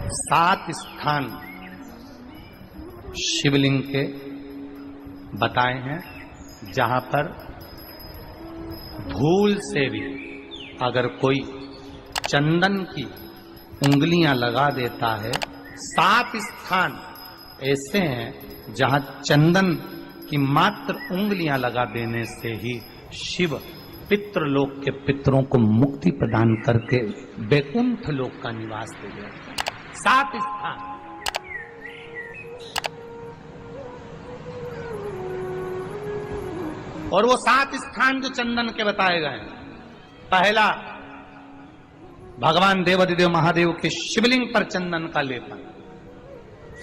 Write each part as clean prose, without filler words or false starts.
7 स्थान शिवलिंग के बताए हैं जहां पर भूल से भी अगर कोई चंदन की उंगलियां लगा देता है। 7 स्थान ऐसे हैं जहां चंदन की मात्र उंगलियां लगा देने से ही शिव पितृलोक के पितरों को मुक्ति प्रदान करके वैकुंठ लोक का निवास दे गए। 7 स्थान। और वो 7 स्थान जो चंदन के बताए गए हैं, पहला भगवान देवाधिदेव महादेव के शिवलिंग पर चंदन का लेपन।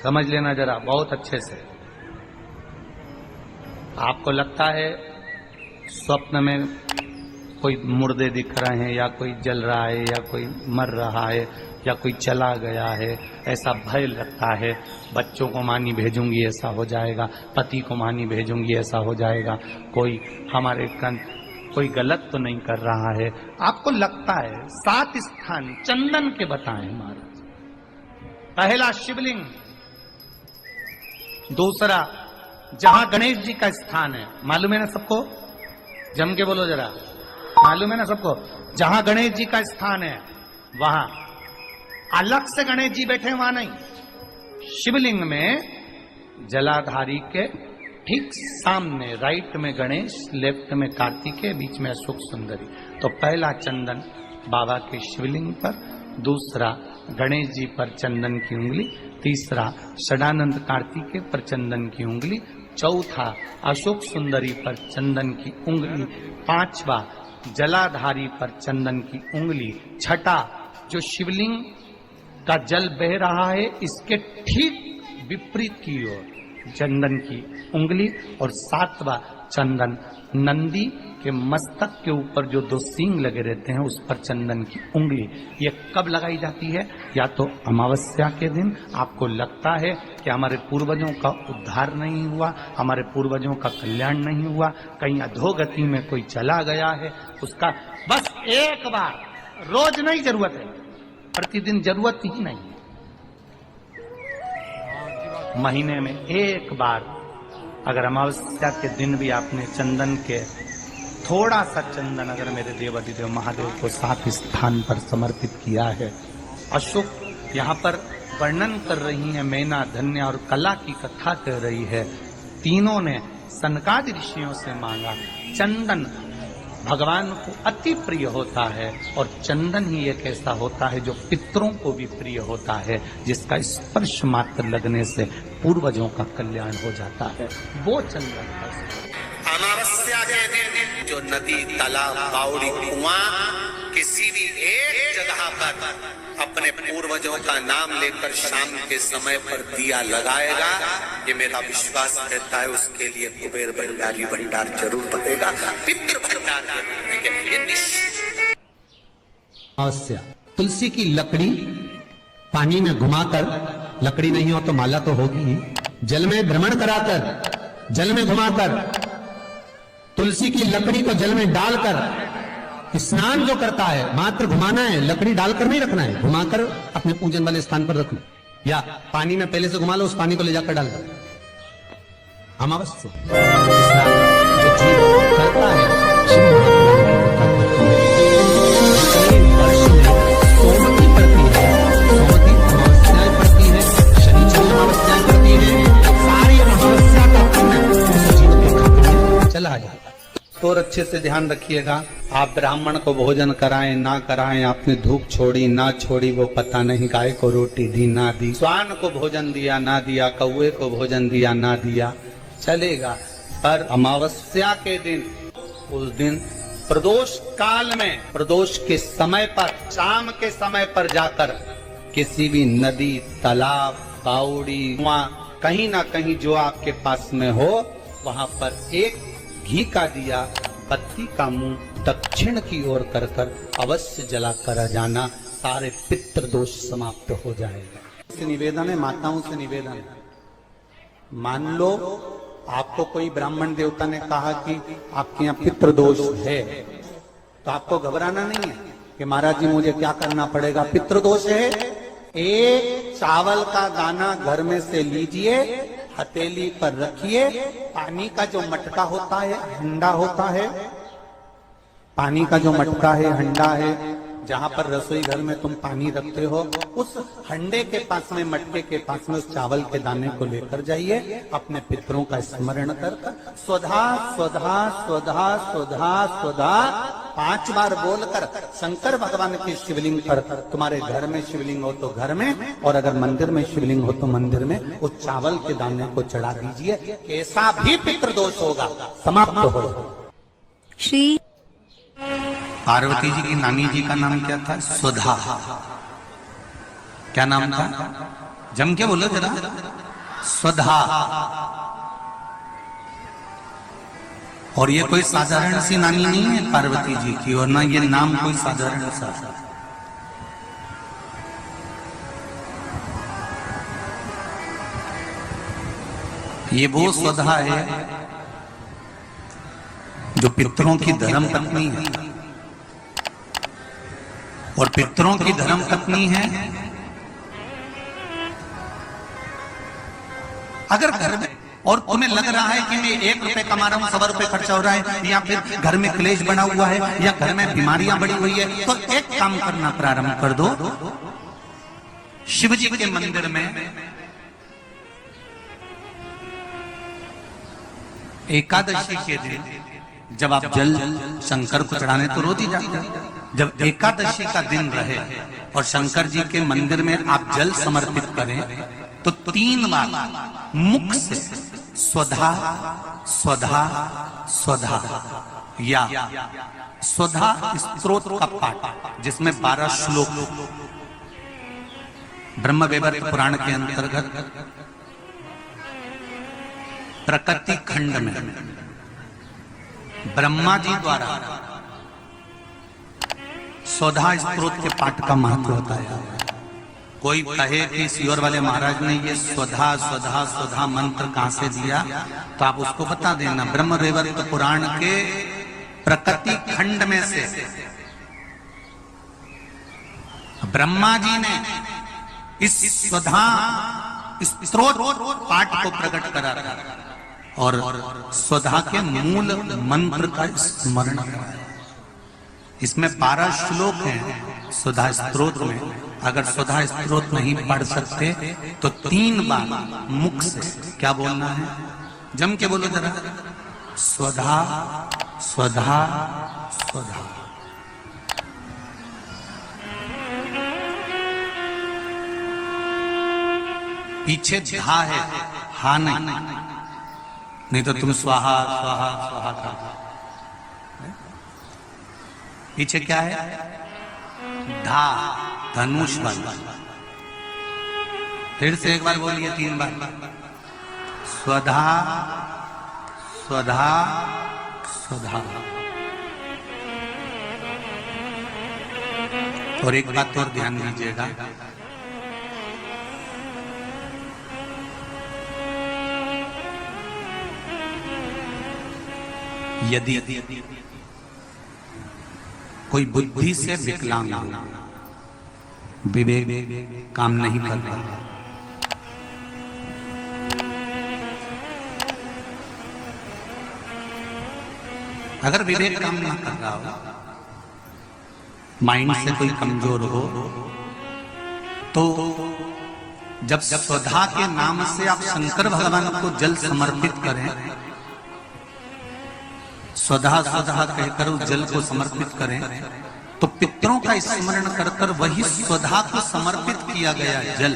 समझ लेना जरा बहुत अच्छे से। आपको लगता है स्वप्न में कोई मुर्दे दिख रहे हैं या कोई जल रहा है या कोई मर रहा है या कोई चला गया है, ऐसा भय लगता है। बच्चों को मानी भेजूंगी ऐसा हो जाएगा, पति को मानी भेजूंगी ऐसा हो जाएगा, कोई हमारे कोई गलत तो नहीं कर रहा है। आपको लगता है 7 स्थान चंदन के बताए महाराज। पहला शिवलिंग, दूसरा जहां गणेश जी का स्थान है, मालूम है ना सबको? जम के बोलो जरा, मालूम है ना सबको? जहां गणेश जी का स्थान है वहां अलग से गणेश जी बैठे, वहां नहीं। शिवलिंग में जलाधारी के ठीक सामने राइट में गणेश, लेफ्ट में कार्तिकेय, बीच में अशोक सुंदरी। तो पहला चंदन बाबा के शिवलिंग पर, दूसरा गणेश जी पर चंदन की उंगली, तीसरा षडानंद कार्तिकेय पर चंदन की उंगली, चौथा अशोक सुंदरी पर चंदन की उंगली, पांचवा जलाधारी पर चंदन की उंगली, छठा जो शिवलिंग का जल बह रहा है इसके ठीक विपरीत की ओर चंदन की उंगली, और 7वां चंदन नंदी के मस्तक के ऊपर जो 2 सींग लगे रहते हैं उस पर चंदन की उंगली। ये कब लगाई जाती है? या तो अमावस्या के दिन। आपको लगता है कि हमारे पूर्वजों का उद्धार नहीं हुआ, हमारे पूर्वजों का कल्याण नहीं हुआ, कहीं अधोगति में कोई चला गया है, उसका बस एक बार, रोज नहीं जरूरत है, प्रतिदिन जरूरत ही नहीं, महीने में एक बार अगर अमावस्या के दिन भी आपने चंदन के थोड़ा सा चंदन अगर मेरे देवाधिदेव महादेव को 7 स्थान पर समर्पित किया है। अशोक यहाँ पर वर्णन कर रही है, मैना, धन्य और कला की कथा कह रही है। तीनों ने सनकादि ऋषियों से मांगा। चंदन भगवान को अति प्रिय होता है और चंदन ही एक ऐसा होता है जो पितरों को भी प्रिय होता है, जिसका स्पर्श मात्र लगने से पूर्वजों का कल्याण हो जाता है। वो चंदन है। अमावस्या के दिन जो नदी, तालाब, बावड़ी, कुआं किसी भी एक जगह पर अपने पूर्वजों का नाम लेकर शाम के समय पर दिया लगाएगा, ये मेरा विश्वास रहता है, उसके लिए कुबेर भंडारी भंडार जरूर बनेगा, पितृ भंडार अवश्य। तुलसी की लकड़ी पानी में घुमाकर, लकड़ी नहीं हो तो माला तो होगी ही, जल में भ्रमण कराकर, जल में घुमाकर, तुलसी की लकड़ी को जल में डालकर स्नान जो करता है, मात्र घुमाना है, लकड़ी डालकर नहीं रखना है, घुमाकर अपने पूजन वाले स्थान पर रखना, या पानी में पहले से घुमा लो, उस पानी को ले जाकर डाल दो। अमावस्या जो जीव करता है सोमती पड़ती है, सोमती अमावस्याएं पड़ती है, शनिचरी अमावस्याएं पड़ती है, सारी अमावस्या का पुण्य उस जीव के खाते में चला जाता है। तो अच्छे से ध्यान रखिएगा, आप ब्राह्मण को भोजन कराएं ना कराएं, आपने धूप छोड़ी ना छोड़ी वो पता नहीं, गाय को रोटी दी ना दी, स्वान को भोजन दिया ना दिया, कौवे को भोजन दिया ना दिया, चलेगा। पर अमावस्या के दिन, उस दिन प्रदोष काल में, प्रदोष के समय पर, शाम के समय पर जाकर किसी भी नदी, तालाब, बावड़ी, कुआं, कहीं ना कहीं जो आपके पास में हो, वहां पर एक घी का दिया, बत्ती का मुंह दक्षिण की ओर कर कर अवश्य जला कर जाना, सारे पितृ दोष समाप्त हो जाएगा। निवेदन है, माताओं से निवेदन है, मान लो आपको कोई ब्राह्मण देवता ने कहा कि आपके यहाँ पितृ दोष है, तो आपको घबराना नहीं है कि महाराज जी मुझे क्या करना पड़ेगा, पितृ दोष है एक चावल का दाना घर में से लीजिए, हथेली पर रखिए, पानी का जो मटका होता है, हंडा होता है, पानी का जो मटका है, हंडा है, जहां पर रसोई घर में तुम पानी रखते हो, उस हंडे के पास में, मटके के पास में उस चावल के दाने को लेकर जाइए, अपने पितरों का स्मरण कर स्वधा स्वधा स्वधा स्वधा स्वधा 5 बार बोलकर शंकर भगवान के शिवलिंग पर, तुम्हारे घर में शिवलिंग हो तो घर में, और अगर मंदिर में शिवलिंग हो तो मंदिर में, उस चावल के दाने को चढ़ा दीजिए। कैसा भी पितृदोष होगा समाप्त हो। श्री पार्वती जी की नानी जी का नाम क्या था? स्वधा। क्या नाम था? जम के बोलो जरा। स्वधा। और ये कोई साधारण सी नानी नहीं है पार्वती जी की, और ना ये नाम कोई साधारण सा। ये वो स्वधा है जो पितरों की धर्म पत्नी है, और पितरों की धर्म पत्नी है। अगर घर में, और तुम्हें लग रहा है कि मैं 1 रुपए कमा रहा हूं, 100 रुपए खर्चा हो रहा है, या फिर घर में क्लेश बना हुआ है, या घर में बीमारियां बढ़ी हुई है, तो एक काम करना प्रारंभ कर दो। शिव जी के मंदिर में एकादशी के दिन जब आप जल शंकर को चढ़ाने तो रोज ही जाते हैं, जब एकादशी का दिन रहे और शंकर जी के मंदिर में आप जल समर्पित करें, तो 3 बार मुख से स्वधा स्वधा स्वधा या स्वधा स्तोत्र का पाठ, जिसमें 12 श्लोक ब्रह्म वैवर्त पुराण के अंतर्गत प्रकृति खंड में ब्रह्मा जी द्वारा स्वधा स्तोत्र के पाठ का महत्व होता है। कोई कहे कि सियोर वाले महाराज ने ये स्वधा स्वधा स्वधा मंत्र कहां से दिया, तो आप उसको बता देना। ब्रह्म वैवर्त पुराण के प्रकृति खंड में से ब्रह्मा जी ने इस स्वधा स्तोत्र पाठ को प्रकट करा और स्वधा के मूल मंत्र का स्मरण कराया। इसमें 12 श्लोक हैं स्वधा स्तोत्र में। अगर स्वधा स्तोत्र नहीं पढ़ सकते तो 3 बार मुख से क्या बोलना है, जम के बोलो जरा। स्वधा स्वधा स्वधा। पीछे धा है, हा नहीं तो तुम स्वाहा स्वाहा स्वाहा का। पीछे क्या है? धा, धनुष वाला। फिर से एक बार बोलिए, 3 बार। स्वधा स्वधा स्वधा। और एक बात और ध्यान दीजिएगा, यदि कोई बुद्धि से विकलांग हो, विवेक काम नहीं कर रहा, अगर विवेक काम नहीं कर रहा हो, माइंड से कोई कमजोर हो, तो जब स्वधा के नाम से आप शंकर भगवान को जल समर्पित करें, स्वधा स्वधा कहकर उस जल को समर्पित करें, तो पितरों का स्मरण कर कर वही स्वधा को समर्पित किया गया जल,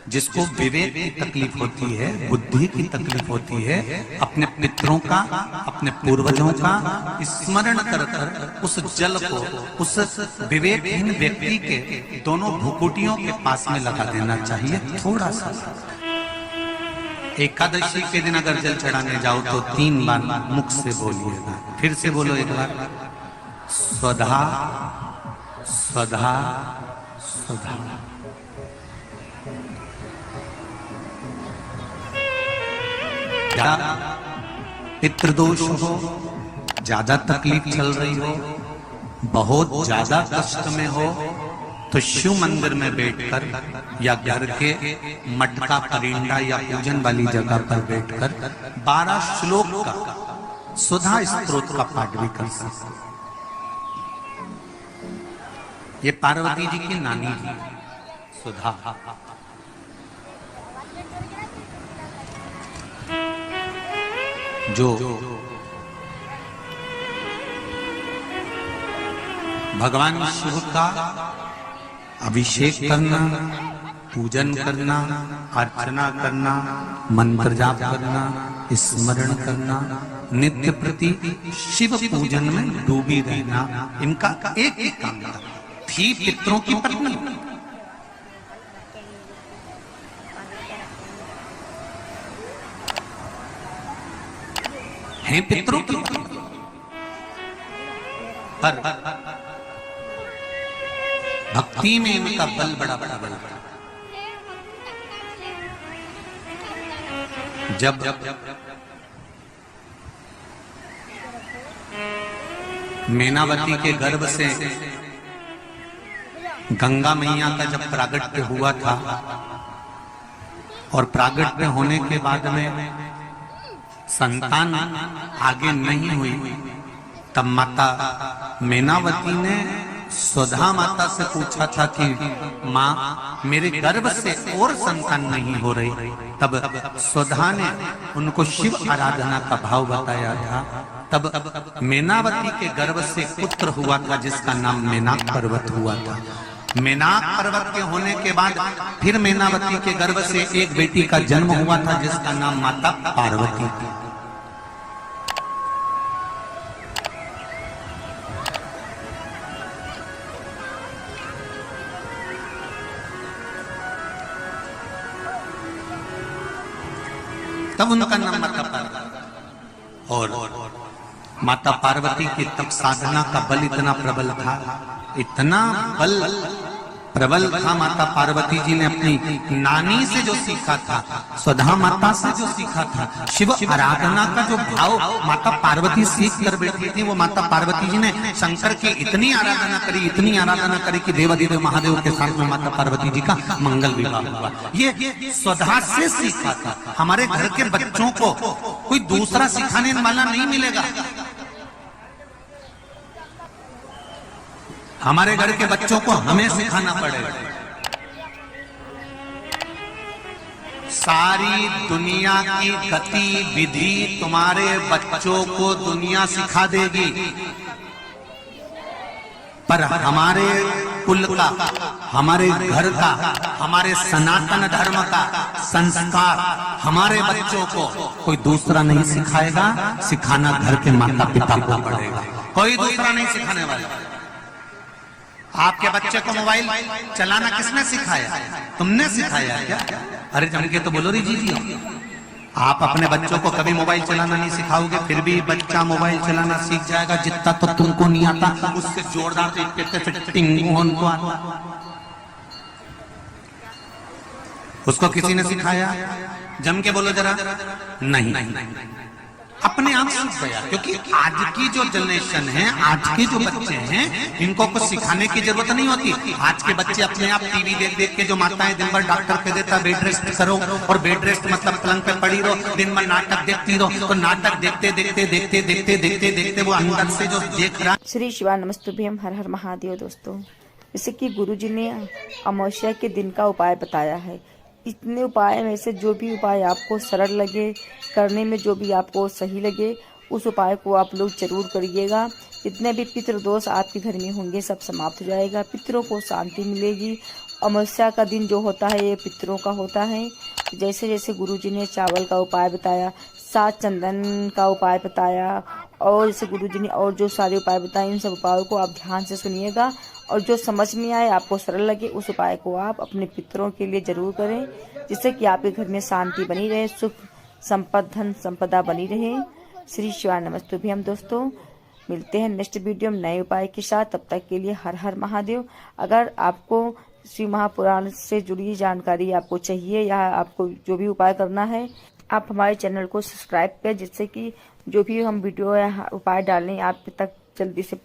जिसको विवेक की तकलीफ होती है, बुद्धि की तकलीफ होती है, अपने पितरों का, अपने पूर्वजों का स्मरण कर कर उस जल को उस विवेकहीन व्यक्ति के दोनों भुकुटियों के पास में लगा देना चाहिए। थोड़ा सा एकादशी के दिन अगर जल चढ़ाने जाओ तो 3 बार मुख से बोलिएगा। फिर से बोलो एक बार। स्वधा स्वधा स्वधा। ज्यादा पितृदोष हो, ज्यादा तकलीफ चल रही हो, बहुत ज्यादा कष्ट में हो, तो शिव मंदिर में बैठकर या घर के मटका परिंदा या पूजन वाली जगह पर बैठकर 12 श्लोक का सुधा स्तोत्र का पाठ भी कर सकते। ये पार्वती जी की नानी जी सुधा, जो भगवान शिव का अभिषेक करना, पूजन करना, अर्चना करना, मंत्र जाप करना, स्मरण करना, नित्य प्रति शिव पूजन में डूबी रहना, इनका एक ही काम था। थी पितरों की पत्नी, हैं पितरों की, पर भक्ति में इनका बल बड़ा बड़ा बल बड़ा। जब मैनावती के गर्भ से गंगा मैया का जब प्रागट्य हुआ था और प्रागट्य होने के बाद में संतान आगे नहीं हुई, तब माता मैनावती ने सुधा माता से पूछा था कि माँ मेरे गर्भ से और संतान नहीं हो रही। तब सुधा ने उनको शिव आराधना का भाव बताया था। तब मैनावती के गर्भ से पुत्र हुआ था जिसका नाम मैनाक पर्वत हुआ था। मैनाक पर्वत के होने के बाद फिर मैनावती के गर्भ से एक बेटी का जन्म हुआ था जिसका नाम माता पार्वती थी। तब उनका नाम माता पार्वती। और माता पार्वती की तब साधना का बल इतना प्रबल था, इतना बल प्रबल था। माता पार्वती जी ने अपनी नानी से जो सीखा था, सुधा माता से जो सीखा था, शिव आराधना का जो भाव माता पार्वती सीख कर बैठी थी, वो माता पार्वती जी ने शंकर की इतनी आराधना करी, इतनी आराधना करी कि देवाधिदेव महादेव के साथ में माता पार्वती जी का मंगल विवाह हुआ। ये सुधा से सीखा था। हमारे घर के बच्चों को कोई दूसरा सिखाने वाला नहीं मिलेगा। हमारे घर के बच्चों को हमें सिखाना पड़ेगा। सारी दुनिया की गतिविधि तुम्हारे बच्चों को दुनिया सिखा देगी, पर हमारे कुल का, हमारे घर का, हमारे सनातन धर्म का संस्कार हमारे बच्चों को कोई दूसरा नहीं सिखाएगा। सिखाना घर के माता पिता को पड़ेगा, कोई दूसरा नहीं सिखाने वाला। आपके बच्चे को मोबाइल चलाना किसने सिखाया? तुमने सिखाया क्या? अरे जम के तो बोलो री जी। आप अपने बच्चों को कभी मोबाइल चलाना नहीं सिखाओगे, फिर भी बच्चा मोबाइल चलाना सीख जाएगा। जितना तो तुमको नहीं आता उससे जोरदार उनको उसको किसी ने सिखाया? जम के बोलो जरा। नहीं, अपने आप सीख गया। क्योंकि आज की जो जनरेशन है, आज के जो बच्चे हैं, इनको कुछ सिखाने की जरूरत नहीं होती। आज के बच्चे अपने आप टीवी देख देख के, जो माताएं दिन भर डॉक्टर कह देता बेड रेस्ट करो, और बेड रेस्ट मतलब पलंग पे पड़ी रहो, दिन भर नाटक देखती रहो, तो नाटक देखते देखते देखते देखते देखते देखते वो अंदर से जो देख रहा। श्री शिवा नमस्तुभ्यम, हर हर महादेव। दोस्तों, जैसे कि गुरुजी ने अमावस्या के दिन का उपाय बताया है, इतने उपाय में से जो भी उपाय आपको सरल लगे, करने में जो भी आपको सही लगे, उस उपाय को आप लोग जरूर करिएगा। जितने भी पितृदोष आपके घर में होंगे सब समाप्त हो जाएगा, पितरों को शांति मिलेगी। अमावस्या का दिन जो होता है ये पितरों का होता है। जैसे जैसे गुरुजी ने चावल का उपाय बताया, 7 चंदन का उपाय बताया, और जैसे गुरुजी ने और जो सारे उपाय बताए, इन सब उपायों को आप ध्यान से सुनिएगा, और जो समझ में आए, आपको सरल लगे, उस उपाय को आप अपने पितरों के लिए जरूर करें, जिससे कि आपके घर में शांति बनी रहे, सुख संपद धन संपदा बनी रहे। श्री शिवाय नमस्तुभ्यम। दोस्तों, मिलते हैं नेक्स्ट वीडियो में नए उपाय के साथ। तब तक के लिए हर हर महादेव। अगर आपको श्री महापुराण से जुड़ी जानकारी आपको चाहिए, या आपको जो भी उपाय करना है, आप हमारे चैनल को सब्सक्राइब करें, जिससे कि जो भी हम वीडियो या उपाय डालें आप तक जल्दी से